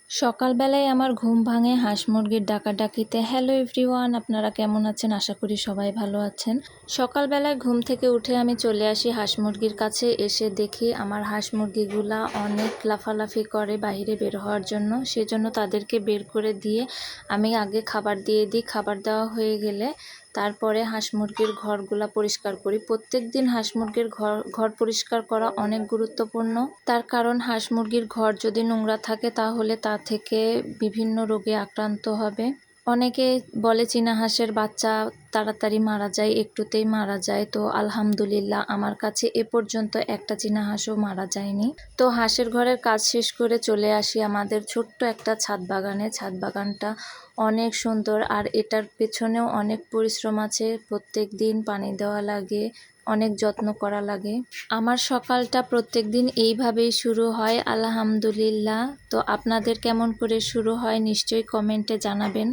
সকালবেলায় আমার ঘুম ভাঙে হাঁস মুরগির ডাকাডাকিতে। হ্যালো এভরিওয়ান, আপনারা কেমন আছেন? আশা করি সবাই ভালো আছেন। সকালবেলায় ঘুম থেকে উঠে আমি চলে আসি হাঁস মুরগির কাছে। এসে দেখি আমার হাঁস মুরগিগুলা অনেক লাফালাফি করে বাইরে বের হওয়ার জন্য। সেজন্য তাদেরকে বের করে দিয়ে আমি আগে খাবার দিয়ে দিই। খাবার দেওয়া হয়ে গেলে তারপরে হাঁস মুরগির ঘরগুলা পরিষ্কার করি। প্রত্যেক দিন হাঁস মুরগির ঘর পরিষ্কার করা অনেক গুরুত্বপূর্ণ। তার কারণ হাঁস মুরগির ঘর যদি নোংরা থাকে তাহলে তা থেকে বিভিন্ন রোগে আক্রান্ত হবে। অনেকে বলে চীনা হাঁসের বাচ্চা তাড়াতাড়ি মারা যায়, একটুতেই মারা যায়। তো আলহামদুলিল্লাহ আমার কাছে এ পর্যন্ত একটা চীনা হাঁসও মারা যায়নি। তো হাঁসের ঘরের কাজ শেষ করে চলে আসি আমাদের ছোট্ট একটা ছাদ বাগানে। ছাদ বাগানটা অনেক সুন্দর আর এটার পেছনেও অনেক পরিশ্রম আছে। প্রত্যেক দিন পানি দেওয়া লাগে, অনেক যত্ন করা লাগে। আমার সকালটা প্রত্যেক দিন এইভাবেই শুরু হয় আলহামদুলিল্লাহ। তো আপনাদের কেমন করে শুরু হয় নিশ্চয়ই কমেন্টে জানাবেন।